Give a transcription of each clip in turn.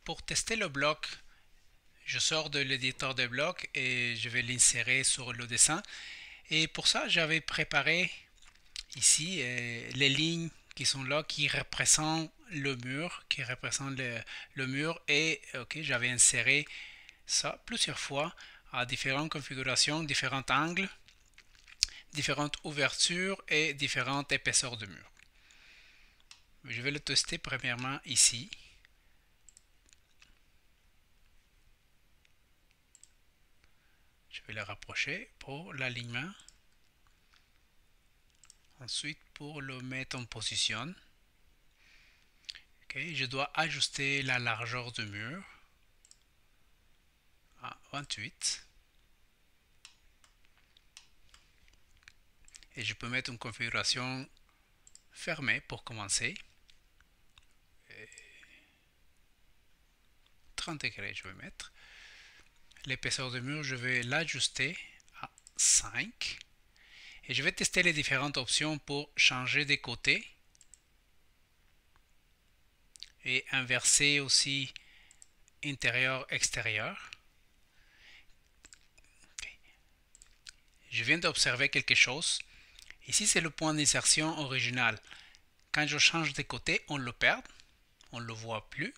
pour tester le bloc, je sors de l'éditeur de blocs et je vais l'insérer sur le dessin. Et pour ça, j'avais préparé ici les lignes qui sont là, qui représentent le mur, le mur. Et ok, j'avais inséré ça plusieurs fois à différentes configurations, différents angles, différentes ouvertures et différentes épaisseurs de mur. Je vais le tester premièrement ici. Je vais le rapprocher pour l'alignement. Ensuite, pour le mettre en position, okay, je dois ajuster la largeur du mur à 28. Et je peux mettre une configuration fermée pour commencer. 30 degrés, je vais mettre. L'épaisseur du mur, je vais l'ajuster à 5. Et je vais tester les différentes options pour changer des côtés. Et inverser aussi intérieur-extérieur. Okay. Je viens d'observer quelque chose. Ici, c'est le point d'insertion original. Quand je change de côté, on le perd. On ne le voit plus.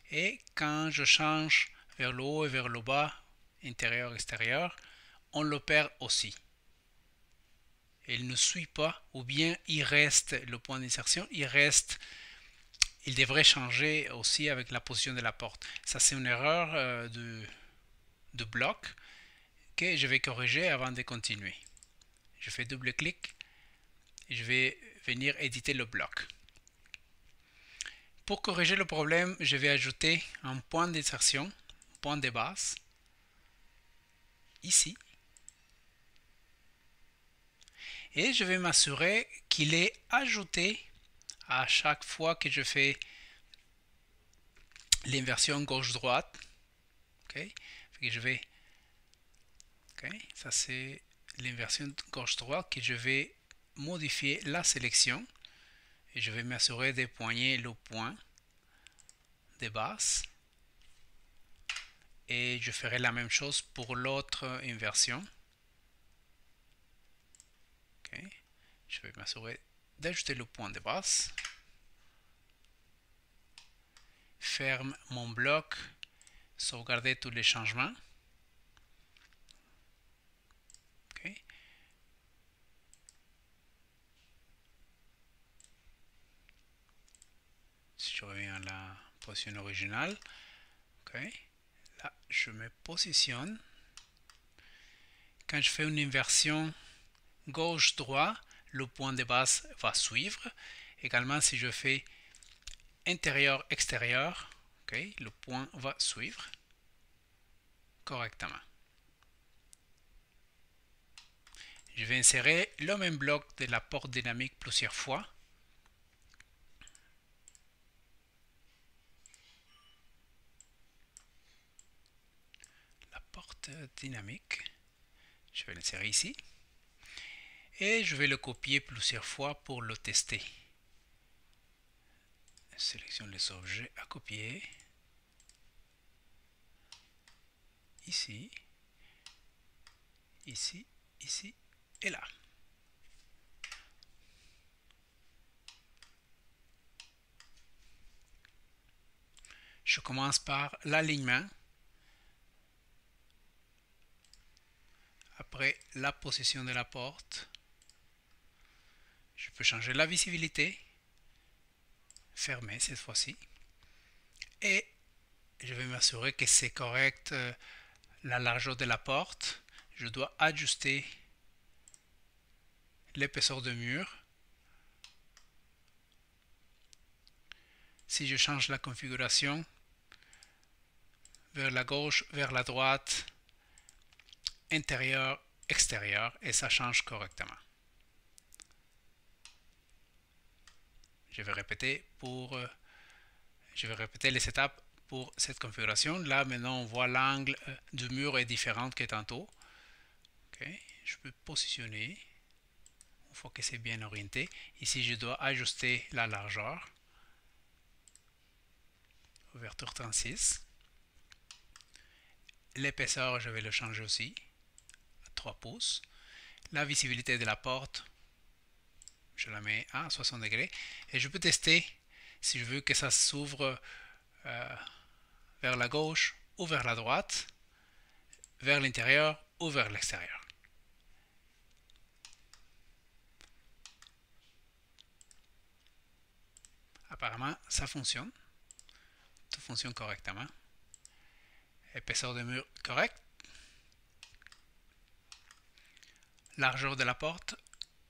Et quand je change vers le haut et vers le bas, intérieur-extérieur, on le perd aussi. Il ne suit pas, ou bien il reste le point d'insertion, il devrait changer aussi avec la position de la porte. Ça, c'est une erreur de bloc que je vais corriger avant de continuer. Je fais double-clic et je vais venir éditer le bloc. Pour corriger le problème, je vais ajouter un point d'insertion, point de base, ici. Et je vais m'assurer qu'il est ajouté à chaque fois que je fais l'inversion gauche-droite. Okay. Je vais, ça c'est l'inversion gauche-droite que je vais modifier la sélection et je vais m'assurer de poigner le point de base et je ferai la même chose pour l'autre inversion. Okay. Je vais m'assurer d'ajouter le point de base. Ferme mon bloc, sauvegarder tous les changements. Okay. Si je reviens à la position originale, okay. Là je me positionne. Quand je fais une inversion gauche-droite, le point de base va suivre. Également, si je fais intérieur-extérieur, okay, le point va suivre correctement. Je vais insérer le même bloc de la porte dynamique plusieurs fois. La porte dynamique, je vais l'insérer ici. Et je vais le copier plusieurs fois pour le tester. Sélectionne les objets à copier. Ici, ici, ici et là. Je commence par l'alignement. Après la position de la porte. Je peux changer la visibilité. Fermer cette fois-ci. Et je vais m'assurer que c'est correct la largeur de la porte. Je dois ajuster l'épaisseur de mur. Si je change la configuration vers la gauche, vers la droite, intérieur, extérieur, et ça change correctement. Je vais répéter les étapes pour cette configuration. Là, maintenant, on voit l'angle du mur est différent que tantôt. Okay. Je peux positionner. Une fois que c'est bien orienté. Ici, je dois ajuster la largeur Ouverture 36. L'épaisseur, je vais le changer aussi à 3 pouces. La visibilité de la porte, je la mets à 60 degrés. Et je peux tester si je veux que ça s'ouvre vers la gauche ou vers la droite, vers l'intérieur ou vers l'extérieur. Apparemment, ça fonctionne. Tout fonctionne correctement. Épaisseur de mur correcte. Largeur de la porte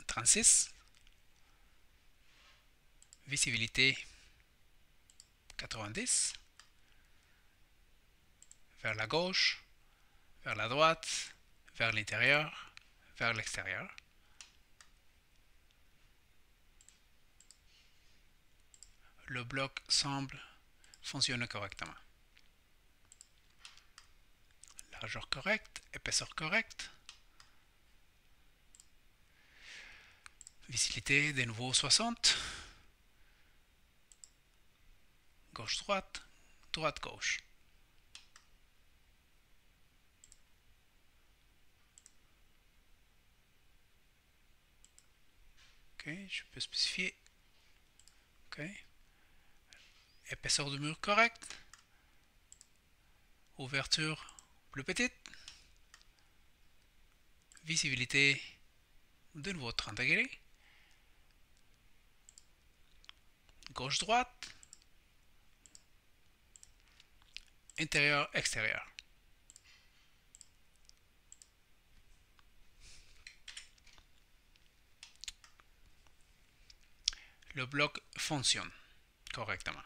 36. Visibilité 90. Vers la gauche, vers la droite, vers l'intérieur, vers l'extérieur. Le bloc semble fonctionner correctement. Largeur correcte, épaisseur correcte. Visibilité de nouveau 60. Gauche-droite, droite-gauche. Ok, je peux spécifier. Ok. Épaisseur de mur correcte. Ouverture plus petite. Visibilité de nouveau 30 degrés. Gauche-droite. Intérieur-extérieur. Le bloc fonctionne correctement.